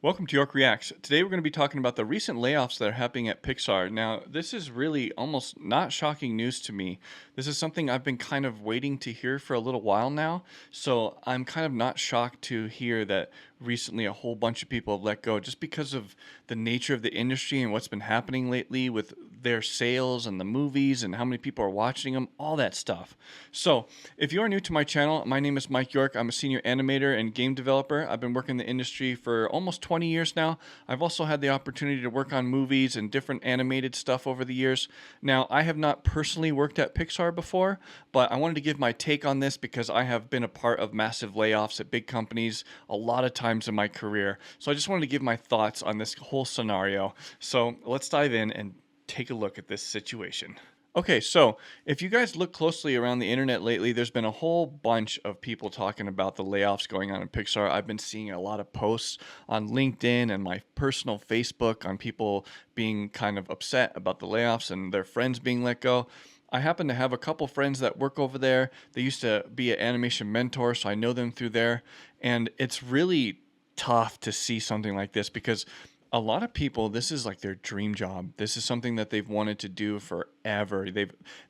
Welcome to York Reacts. Today we're going to be talking about the recent layoffs that are happening at Pixar. Now, this is really almost not shocking news to me. This is something I've been kind of waiting to hear for a little while now, so I'm kind of not shocked to hear that recently a whole bunch of people have let go just because of the nature of the industry and what's been happening lately with their sales and the movies and how many people are watching them, all that stuff. So, if you are new to my channel, my name is Mike York. I'm a senior animator and game developer. I've been working in the industry for almost 20 years now. I've also had the opportunity to work on movies and different animated stuff over the years. Now, I have not personally worked at Pixar before, but I wanted to give my take on this because I have been a part of massive layoffs at big companies a lot of times in my career. So I just wanted to give my thoughts on this whole scenario. So let's dive in and take a look at this situation. Okay, so if you guys look closely around the internet lately, there's been a whole bunch of people talking about the layoffs going on in Pixar. I've been seeing a lot of posts on LinkedIn and my personal Facebook on people being kind of upset about the layoffs and their friends being let go. I happen to have a couple friends that work over there. They used to be an animation mentor, so I know them through there. And it's really tough to see something like this because a lot of people, this is like their dream job. This is something that they've wanted to do forever.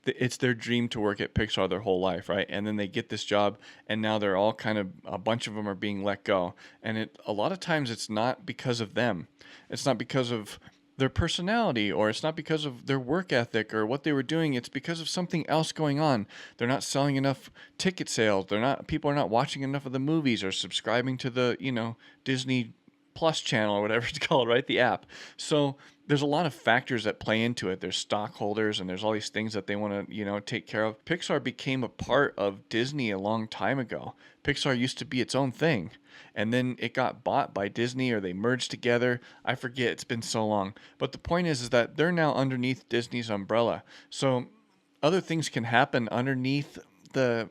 It's their dream to work at Pixar their whole life, right? And then they get this job, and now they're all kind of, a bunch of them are being let go. And a lot of times it's not because of them. It's not because of their personality, or it's not because of their work ethic or what they were doing. It's because of something else going on. They're not selling enough ticket sales. People are not watching enough of the movies or subscribing to the, Disney Plus channel or whatever it's called, right? The app. So there's a lot of factors that play into it. There's stockholders and there's all these things that they want to, take care of. Pixar became a part of Disney a long time ago. Pixar used to be its own thing. And then it got bought by Disney, or they merged together. I forget, it's been so long. But the point is that they're now underneath Disney's umbrella. So other things can happen underneath the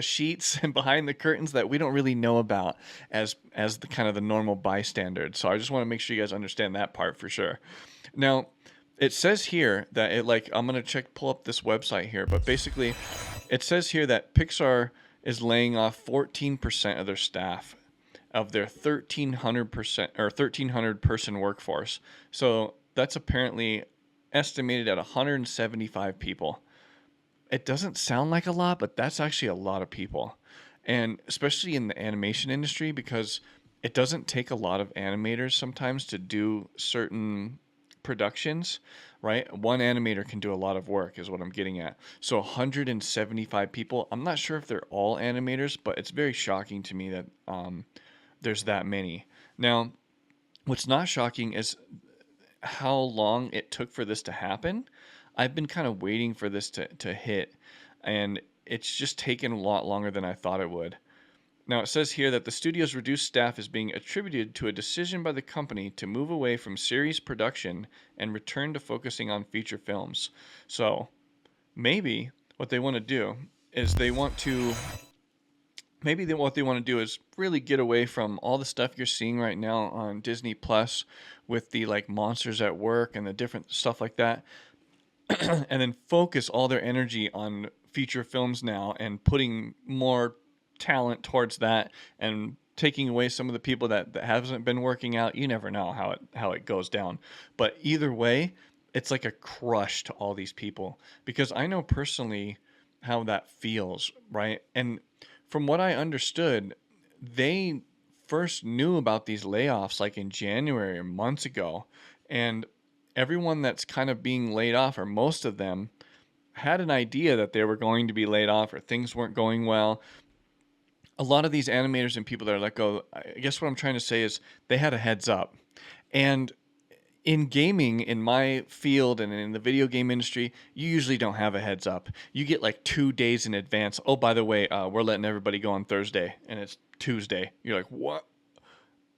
sheets and behind the curtains that we don't really know about as the kind of the normal bystander. So I just want to make sure you guys understand that part for sure. Now, it says here that I'm going to pull up this website here, but basically it says here that Pixar is laying off 14% of their staff of their 1300% or 1300 person workforce. So that's apparently estimated at 175 people. It doesn't sound like a lot, but that's actually a lot of people. And especially in the animation industry, because it doesn't take a lot of animators sometimes to do certain productions, right? One animator can do a lot of work, is what I'm getting at. So 175 people. I'm not sure if they're all animators, but it's very shocking to me that there's that many. Now, what's not shocking is how long it took for this to happen. I've been kind of waiting for this to hit, and it's just taken a lot longer than I thought it would. Now, it says here that the studio's reduced staff is being attributed to a decision by the company to move away from series production and return to focusing on feature films. So, maybe what they want to do is what they want to do is really get away from all the stuff you're seeing right now on Disney Plus with the like Monsters at Work and the different stuff like that. And then focus all their energy on feature films now and putting more talent towards that and taking away some of the people that hasn't been working out. You never know how it goes down. But either way, it's like a crush to all these people, because I know personally how that feels, right? And from what I understood, they first knew about these layoffs like in January or months ago. And everyone that's kind of being laid off, or most of them, had an idea that they were going to be laid off or things weren't going well. A lot of these animators and people that are let go, I guess what I'm trying to say is they had a heads up. And in gaming, in my field and in the video game industry, you usually don't have a heads up. You get like 2 days in advance. Oh, by the way, we're letting everybody go on Thursday, and it's Tuesday. You're like, what?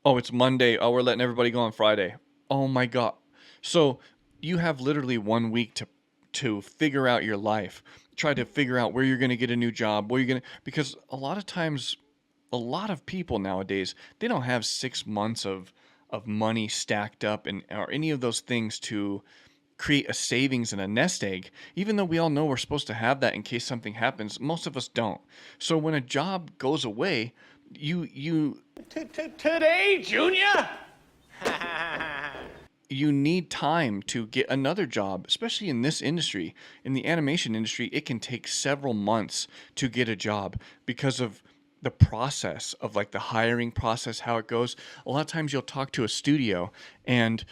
Oh, it's Monday. Oh, we're letting everybody go on Friday. Oh my God. So you have literally 1 week to figure out your life. Try to figure out where you're going to get a new job, because a lot of times, a lot of people nowadays, they don't have 6 months of money stacked up or any of those things to create a savings and a nest egg. Even though we all know we're supposed to have that in case something happens, most of us don't. So when a job goes away, you Today, Junior? you need time to get another job, especially in this industry. In the animation industry, it can take several months to get a job because of the process of like the hiring process, how it goes. A lot of times you'll talk to a studio and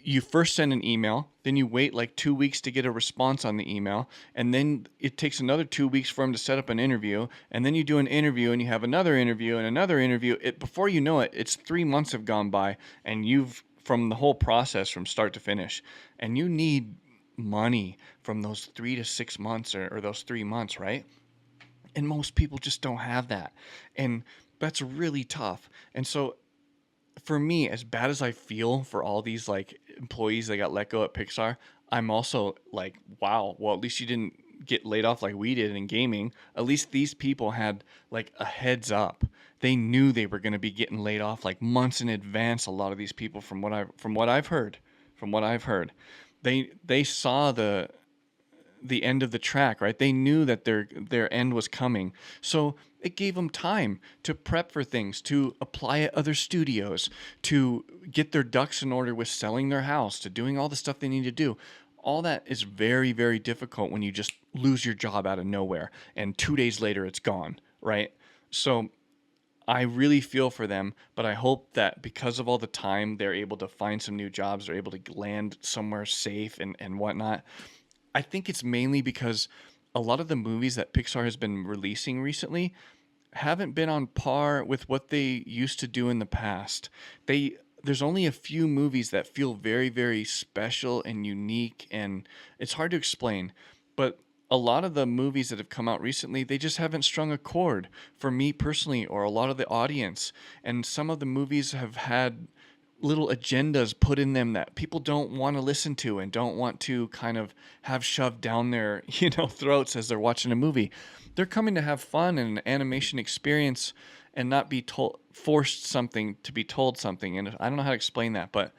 you first send an email, then you wait like 2 weeks to get a response on the email, and then it takes another 2 weeks for them to set up an interview, and then you do an interview and you have another interview and another interview. Before you know it, it's 3 months have gone by, and you've from the whole process from start to finish, and you need money from those 3 to 6 months or those 3 months, right? And most people just don't have that, and that's really tough. And so for me, as bad as I feel for all these like employees that got let go at Pixar, I'm also like, wow, well, at least you didn't get laid off like we did in gaming. At least these people had like a heads up. They knew they were going to be getting laid off like months in advance. A lot of these people, from what I've heard, they saw the end of the track, right? They knew that their end was coming. So it gave them time to prep for things, to apply at other studios, to get their ducks in order with selling their house, to doing all the stuff they need to do. All that is very, very difficult when you just lose your job out of nowhere and 2 days later it's gone, right? So I really feel for them, but I hope that because of all the time, they're able to find some new jobs, they're able to land somewhere safe and whatnot. I think it's mainly because a lot of the movies that Pixar has been releasing recently haven't been on par with what they used to do in the past. There's only a few movies that feel very, very special and unique, and it's hard to explain. But a lot of the movies that have come out recently, they just haven't strung a chord for me personally or a lot of the audience. And some of the movies have had little agendas put in them that people don't want to listen to and don't want to kind of have shoved down their throats as they're watching a movie. They're coming to have fun and an animation experience and not be forced something to be told something. And I don't know how to explain that, but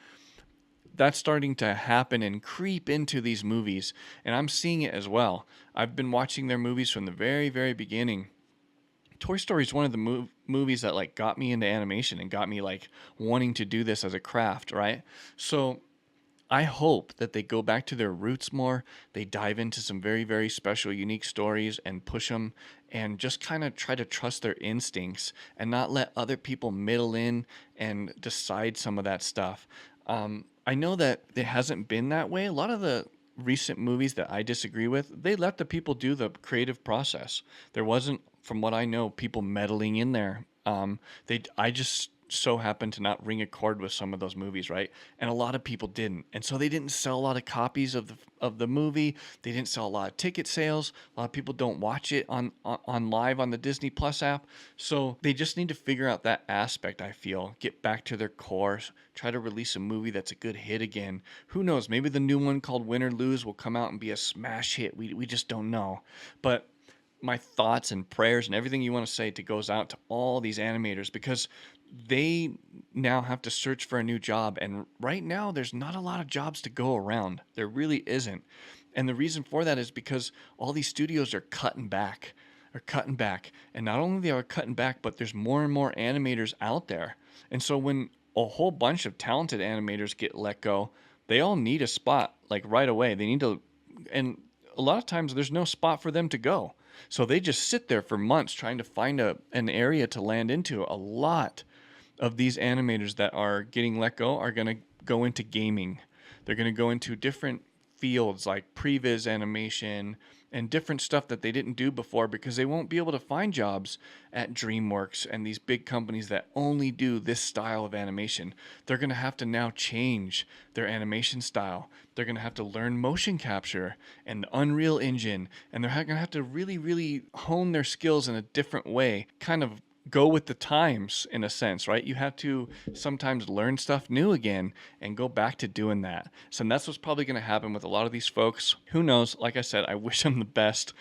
that's starting to happen and creep into these movies, and I'm seeing it as well. I've been watching their movies from the very, very beginning. Toy Story is one of the movies that like got me into animation and got me like wanting to do this as a craft, right? So I hope that they go back to their roots more. They dive into some very, very special, unique stories and push them and just kind of try to trust their instincts and not let other people middle in and decide some of that stuff. I know that it hasn't been that way. A lot of the recent movies that I disagree with, they let the people do the creative process. There wasn't, from what I know, people meddling in there. I just so happened to not ring a chord with some of those movies, right? And a lot of people didn't, and so they didn't sell a lot of copies of the movie. They didn't sell a lot of ticket sales. A lot of people don't watch it on live on the Disney Plus app. So they just need to figure out that aspect. I feel get back to their core. Try to release a movie that's a good hit again. Who knows? Maybe the new one called Win or Lose will come out and be a smash hit. We just don't know, but my thoughts and prayers and everything you want to say to goes out to all these animators because they now have to search for a new job, and right now there's not a lot of jobs to go around. There really isn't. And the reason for that is because all these studios are cutting back. And not only they are cutting back, but there's more and more animators out there. And so when a whole bunch of talented animators get let go, they all need a spot like right away. They need to, and a lot of times there's no spot for them to go. So they just sit there for months trying to find an area to land into. A lot of these animators that are getting let go are going to go into gaming. They're going to go into different fields like previs animation and different stuff that they didn't do before because they won't be able to find jobs at DreamWorks and these big companies that only do this style of animation. They're going to have to now change their animation style. They're going to have to learn motion capture and the Unreal Engine, and they're going to have to really, really hone their skills in a different way, kind of go with the times in a sense, right? You have to sometimes learn stuff new again and go back to doing that. So that's what's probably going to happen with a lot of these folks. Who knows? Like I said, I wish them the best.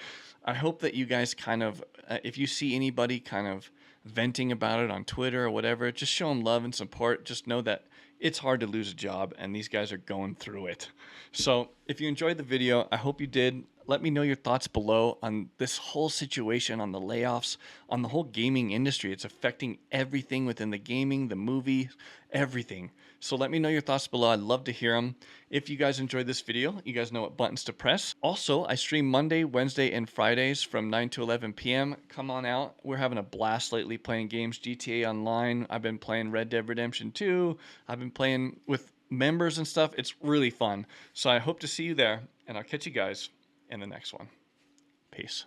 I hope that you guys kind of, if you see anybody kind of venting about it on Twitter or whatever, just show them love and support. Just know that it's hard to lose a job and these guys are going through it. So if you enjoyed the video, I hope you did. Let me know your thoughts below on this whole situation, on the layoffs, on the whole gaming industry. It's affecting everything within the gaming, the movie, everything. So let me know your thoughts below. I'd love to hear them. If you guys enjoyed this video, you guys know what buttons to press. Also, I stream Monday, Wednesday, and Fridays from 9 to 11 p.m. Come on out. We're having a blast lately playing games, GTA Online. I've been playing Red Dead Redemption 2. I've been playing with members and stuff. It's really fun. So I hope to see you there, and I'll catch you guys in the next one. Peace.